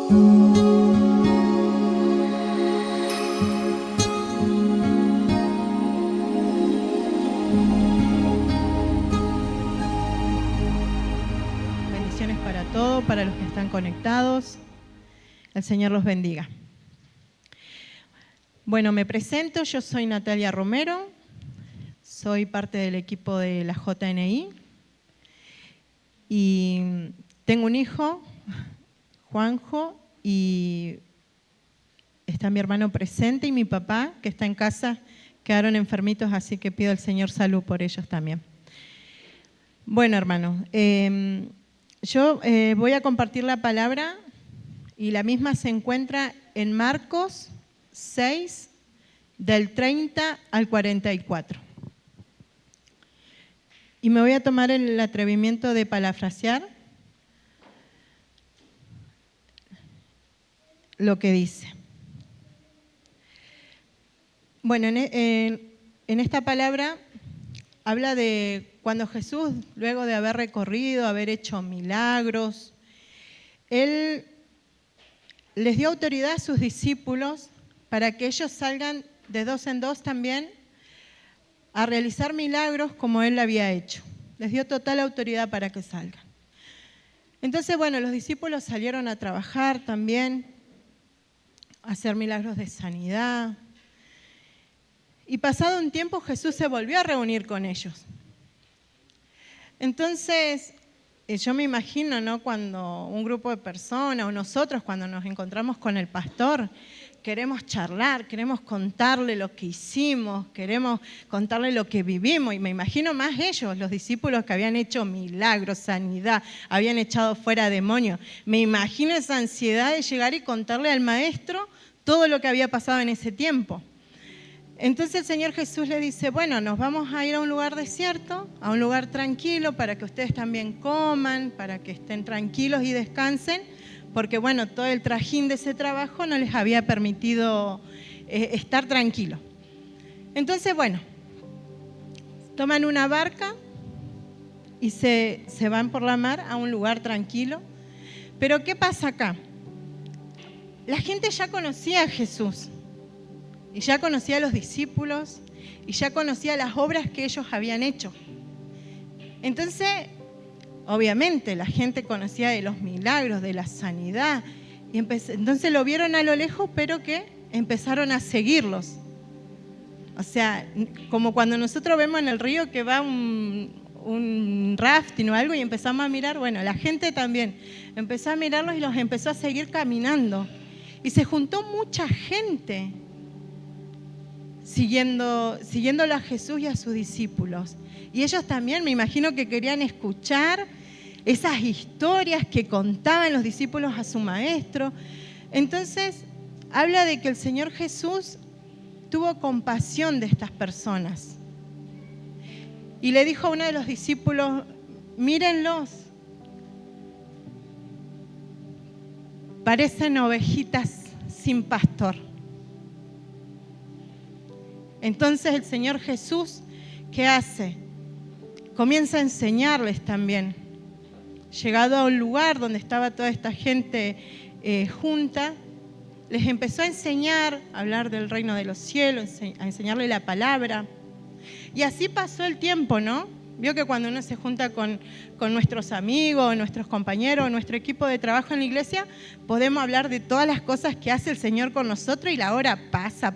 Bendiciones para todos, para los que están conectados. El Señor los bendiga. Bueno, me presento, yo soy Natalia Romero, soy parte del equipo de la JNI y tengo un hijo, Juanjo, y está mi hermano presente y mi papá, que está en casa, quedaron enfermitos, así que pido al Señor salud por ellos también. Bueno, hermano, yo voy a compartir la palabra y la misma se encuentra en Marcos 6, del 30 al 44. Y me voy a tomar el atrevimiento de parafrasear lo que dice. Bueno, en esta palabra habla de cuando Jesús, luego de haber recorrido, haber hecho milagros, Él les dio autoridad a sus discípulos para que ellos salgan de dos en dos también a realizar milagros como Él había hecho. Les dio total autoridad para que salgan. Entonces, bueno, los discípulos salieron a trabajar también, a hacer milagros de sanidad. Y pasado un tiempo Jesús se volvió a reunir con ellos. Entonces, yo me imagino, ¿no?, cuando un grupo de personas o nosotros cuando nos encontramos con el pastor, queremos charlar, queremos contarle lo que hicimos, queremos contarle lo que vivimos. Y me imagino más ellos, los discípulos que habían hecho milagros, sanidad, habían echado fuera demonios. Me imagino esa ansiedad de llegar y contarle al maestro todo lo que había pasado en ese tiempo. Entonces el Señor Jesús le dice, bueno, nos vamos a ir a un lugar desierto, a un lugar tranquilo, para que ustedes también coman, para que estén tranquilos y descansen, porque bueno, todo el trajín de ese trabajo no les había permitido estar tranquilos. Entonces, bueno, toman una barca y se van por la mar a un lugar tranquilo. Pero ¿qué pasa acá? La gente ya conocía a Jesús. Y ya conocía a los discípulos, y ya conocía las obras que ellos habían hecho. Entonces, obviamente, la gente conocía de los milagros, de la sanidad, y entonces lo vieron a lo lejos, pero que empezaron a seguirlos. O sea, como cuando nosotros vemos en el río que va un rafting o algo y empezamos a mirar, bueno, la gente también empezó a mirarlos y los empezó a seguir caminando. Y se juntó mucha gente siguiéndolo a Jesús y a sus discípulos. Y ellos también, me imagino que querían escuchar esas historias que contaban los discípulos a su maestro. Entonces, habla de que el Señor Jesús tuvo compasión de estas personas. Y le dijo a uno de los discípulos, mírenlos, parecen ovejitas sin pastor. Entonces el Señor Jesús, ¿qué hace? Comienza a enseñarles también. Llegado a un lugar donde estaba toda esta gente junta, les empezó a enseñar, a hablar del reino de los cielos, a enseñarle la palabra. Y así pasó el tiempo, ¿no? Vio que cuando uno se junta con nuestros amigos, nuestros compañeros, nuestro equipo de trabajo en la iglesia, podemos hablar de todas las cosas que hace el Señor con nosotros y la hora pasa.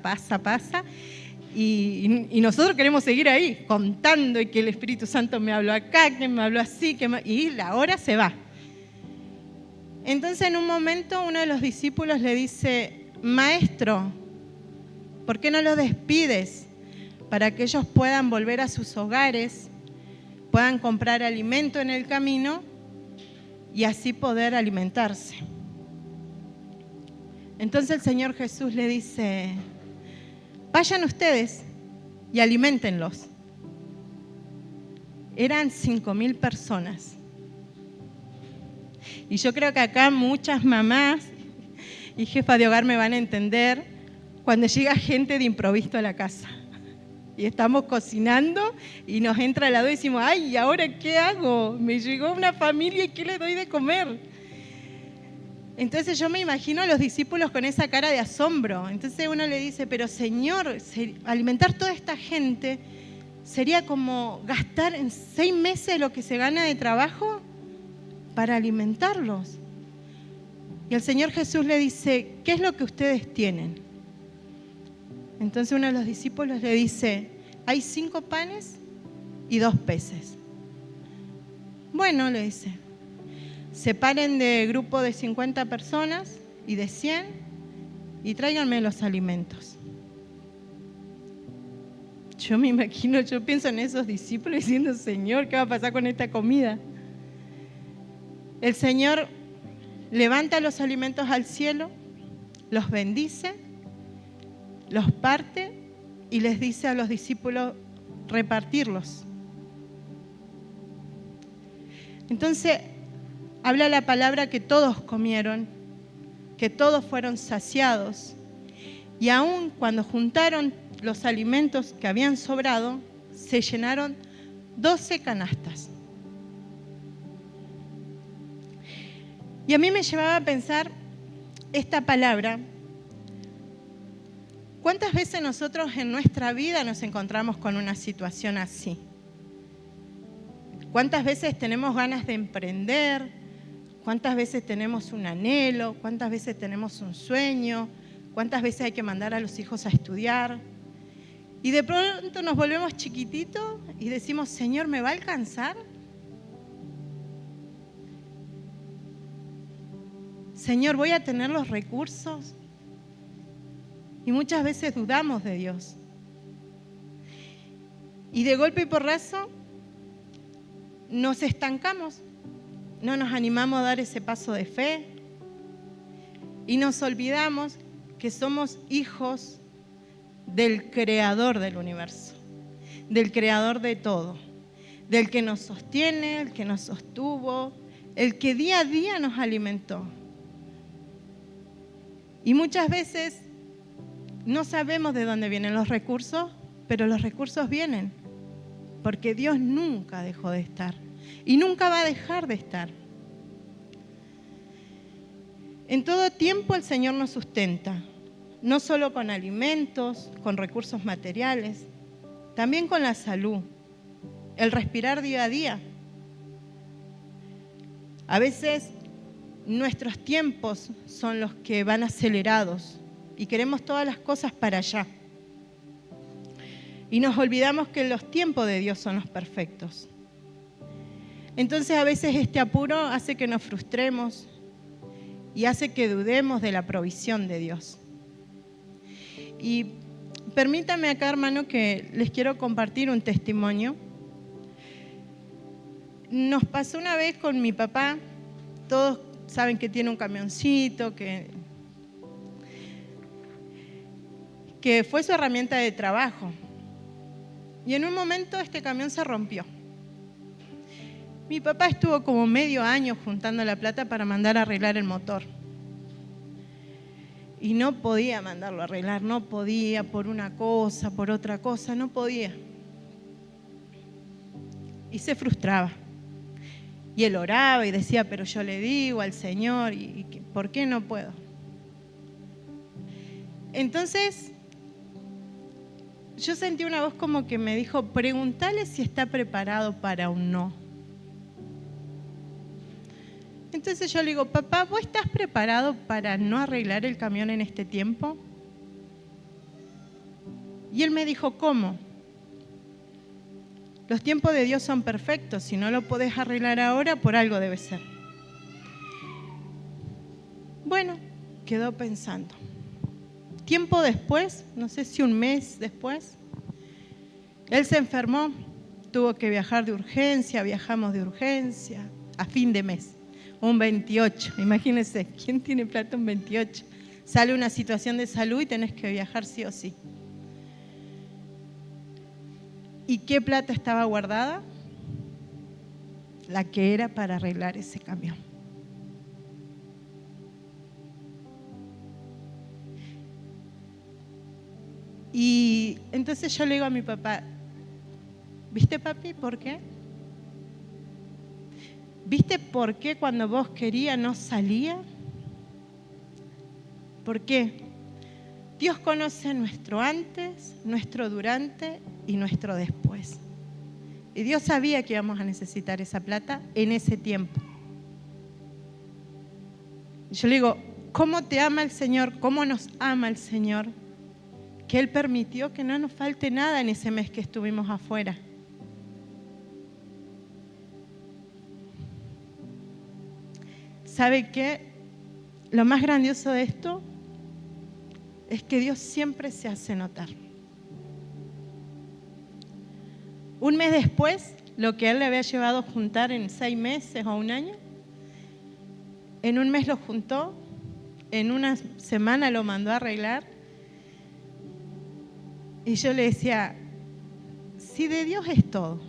Y nosotros queremos seguir ahí, contando y que el Espíritu Santo me habló acá, que me habló así, y la hora se va. Entonces en un momento uno de los discípulos le dice, Maestro, ¿por qué no los despides para que ellos puedan volver a sus hogares, puedan comprar alimento en el camino y así poder alimentarse? Entonces el Señor Jesús le dice, vayan ustedes y aliméntenlos. Eran 5.000 personas. Y yo creo que acá muchas mamás y jefas de hogar me van a entender cuando llega gente de improviso a la casa. Y estamos cocinando y nos entra la duda y decimos, ay, ¿y ahora qué hago? Me llegó una familia y ¿qué le doy de comer? Entonces yo me imagino a los discípulos con esa cara de asombro. Entonces uno le dice, pero Señor, alimentar toda esta gente sería como gastar en 6 meses lo que se gana de trabajo para alimentarlos. Y el Señor Jesús le dice, ¿qué es lo que ustedes tienen? Entonces uno de los discípulos le dice, hay 5 panes y 2 peces. Bueno, le dice, separen de grupo de 50 personas y de 100 y tráiganme los alimentos. Yo me imagino, yo pienso en esos discípulos diciendo, Señor, ¿qué va a pasar con esta comida? El Señor levanta los alimentos al cielo, los bendice, los parte y les dice a los discípulos repartirlos. Entonces, habla la palabra que todos comieron, que todos fueron saciados. Y aún cuando juntaron los alimentos que habían sobrado, se llenaron 12 canastas. Y a mí me llevaba a pensar esta palabra. ¿Cuántas veces nosotros en nuestra vida nos encontramos con una situación así? ¿Cuántas veces tenemos ganas de emprender? ¿Cuántas veces tenemos un anhelo? ¿Cuántas veces tenemos un sueño? ¿Cuántas veces hay que mandar a los hijos a estudiar? Y de pronto nos volvemos chiquititos y decimos, Señor, ¿me va a alcanzar? Señor, ¿voy a tener los recursos? Y muchas veces dudamos de Dios. Y de golpe y porrazo nos estancamos, no nos animamos a dar ese paso de fe y nos olvidamos que somos hijos del Creador del universo, del Creador de todo, del que nos sostiene, el que nos sostuvo, el que día a día nos alimentó. Y muchas veces no sabemos de dónde vienen los recursos, pero los recursos vienen, porque Dios nunca dejó de estar y nunca va a dejar de estar. En todo tiempo el Señor nos sustenta, no solo con alimentos, con recursos materiales, también con la salud, el respirar día a día. A veces nuestros tiempos son los que van acelerados y queremos todas las cosas para allá. Y nos olvidamos que los tiempos de Dios son los perfectos. Entonces a veces este apuro hace que nos frustremos y hace que dudemos de la provisión de Dios. Y permítame acá, hermano, que les quiero compartir un testimonio. Nos pasó una vez con mi papá, todos saben que tiene un camioncito, que fue su herramienta de trabajo. Y en un momento este camión se rompió. Mi papá estuvo como medio año juntando la plata para mandar a arreglar el motor. Y no podía mandarlo a arreglar, no podía por una cosa, por otra cosa, no podía. Y se frustraba. Y él oraba y decía, pero yo le digo al Señor, ¿por qué no puedo? Entonces, yo sentí una voz como que me dijo, pregúntale si está preparado para un no. Entonces yo le digo, papá, ¿vos estás preparado para no arreglar el camión en este tiempo? Y él me dijo, ¿cómo? Los tiempos de Dios son perfectos, si no lo podés arreglar ahora, por algo debe ser. Bueno, quedó pensando. Tiempo después, no sé si un mes después, él se enfermó, tuvo que viajar de urgencia, viajamos de urgencia, a fin de mes, un 28, imagínense, ¿quién tiene plata un 28? Sale una situación de salud y tenés que viajar sí o sí. ¿Y qué plata estaba guardada? La que era para arreglar ese camión. Y entonces yo le digo a mi papá, ¿viste, papi, por qué? ¿Viste por qué cuando vos querías no salía? ¿Por qué? Dios conoce nuestro antes, nuestro durante y nuestro después. Y Dios sabía que íbamos a necesitar esa plata en ese tiempo. Y yo le digo, ¿cómo te ama el Señor? ¿Cómo nos ama el Señor? Que Él permitió que no nos falte nada en ese mes que estuvimos afuera. ¿Sabe qué? Lo más grandioso de esto es que Dios siempre se hace notar. Un mes después, lo que Él le había llevado a juntar en 6 meses o un año, en un mes lo juntó, en una semana lo mandó a arreglar. Y yo le decía, si de Dios es todo.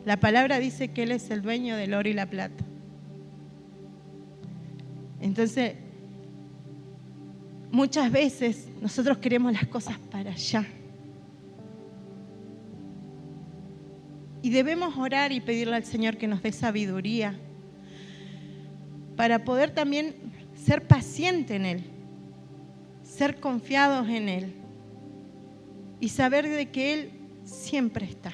La palabra dice que Él es el dueño del oro y la plata. Entonces, muchas veces nosotros queremos las cosas para allá. Y debemos orar y pedirle al Señor que nos dé sabiduría para poder también ser paciente en Él, ser confiados en Él y saber de que Él siempre está.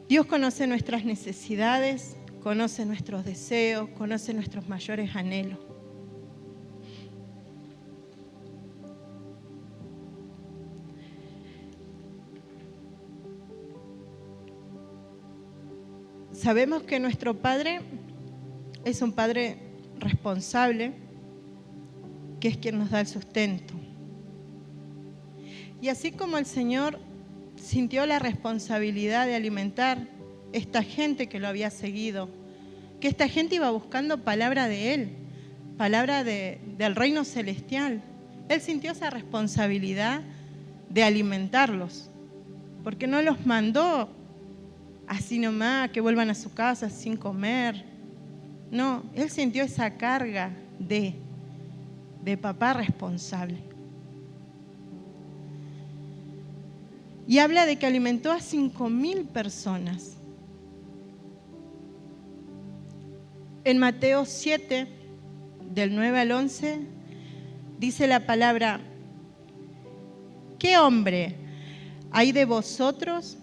Dios conoce nuestras necesidades, conoce nuestros deseos, conoce nuestros mayores anhelos. Sabemos que nuestro Padre es un Padre responsable, que es quien nos da el sustento. Y así como el Señor sintió la responsabilidad de alimentar esta gente que lo había seguido, que esta gente iba buscando palabra de Él, palabra del reino celestial. Él sintió esa responsabilidad de alimentarlos, porque no los mandó así nomás, que vuelvan a su casa sin comer. No, Él sintió esa carga de papá responsable. Y habla de que alimentó a 5.000 personas. En Mateo 7, del 9 al 11, dice la palabra, ¿qué hombre hay de vosotros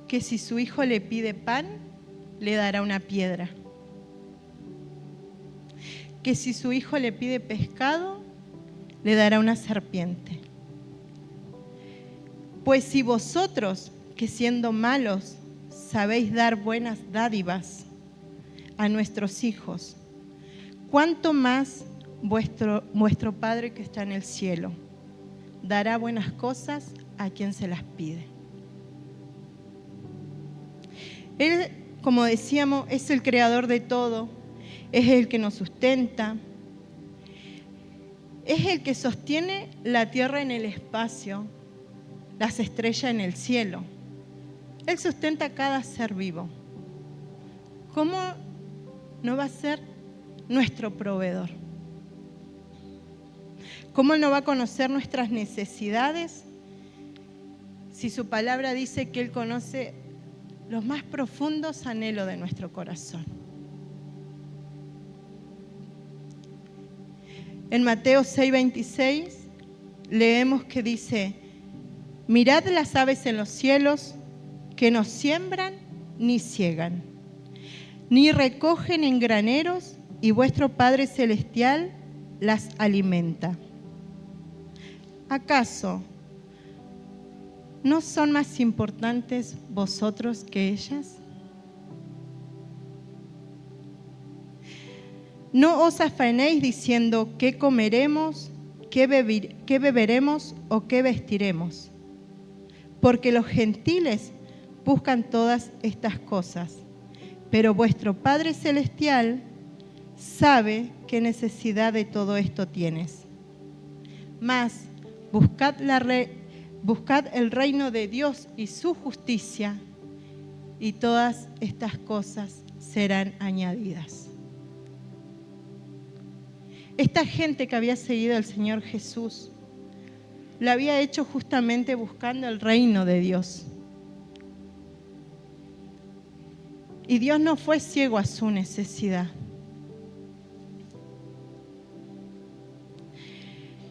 que si su hijo le pide pan, le dará una piedra? Que si su hijo le pide pescado, le dará una serpiente. Pues si vosotros, que siendo malos, sabéis dar buenas dádivas a nuestros hijos, ¿cuánto más vuestro Padre que está en el cielo dará buenas cosas a quien se las pide? Él, como decíamos, es el creador de todo, es el que nos sustenta, es el que sostiene la tierra en el espacio, las estrellas en el cielo. Él sustenta cada ser vivo. ¿Cómo no va a ser nuestro proveedor? ¿Cómo no va a conocer nuestras necesidades si su palabra dice que Él conoce los más profundos anhelos de nuestro corazón? En Mateo 6:26 leemos que dice, mirad las aves en los cielos, que no siembran ni ciegan, ni recogen en graneros, y vuestro Padre Celestial las alimenta. ¿Acaso no son más importantes vosotros que ellas? No os afanéis diciendo qué comeremos, qué beberemos o qué vestiremos, porque los gentiles buscan todas estas cosas, pero vuestro Padre Celestial sabe qué necesidad de todo esto tienes. Mas buscad el reino de Dios y su justicia, y todas estas cosas serán añadidas. Esta gente que había seguido al Señor Jesús, lo había hecho justamente buscando el reino de Dios. Y Dios no fue ciego a su necesidad.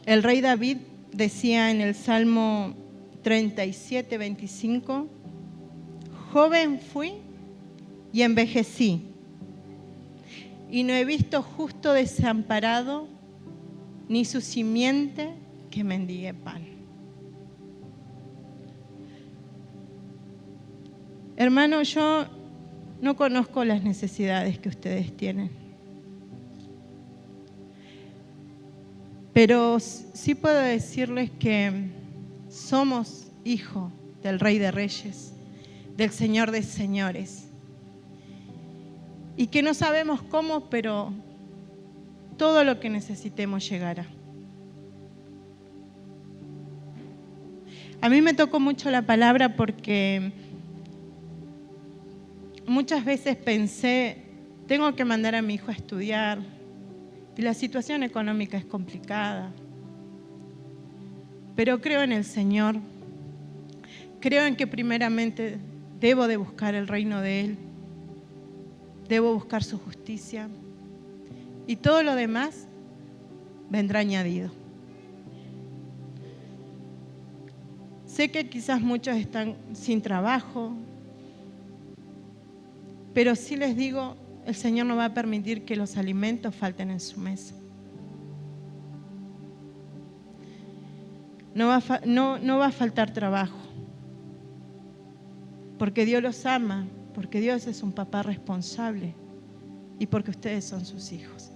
El rey David decía en el Salmo 37, 25, joven fui y envejecí, y no he visto justo desamparado, ni su simiente que mendigue pan. Hermano, yo no conozco las necesidades que ustedes tienen, pero sí puedo decirles que somos hijos del Rey de Reyes, del Señor de Señores, y que no sabemos cómo, pero todo lo que necesitemos llegará. A mí me tocó mucho la palabra porque muchas veces pensé, tengo que mandar a mi hijo a estudiar y la situación económica es complicada, pero creo en el Señor, creo en que primeramente debo de buscar el reino de Él, debo buscar su justicia y todo lo demás vendrá añadido. Sé que quizás muchos están sin trabajo, pero sí les digo, el Señor no va a permitir que los alimentos falten en su mesa. No va a faltar trabajo, porque Dios los ama, porque Dios es un papá responsable y porque ustedes son sus hijos.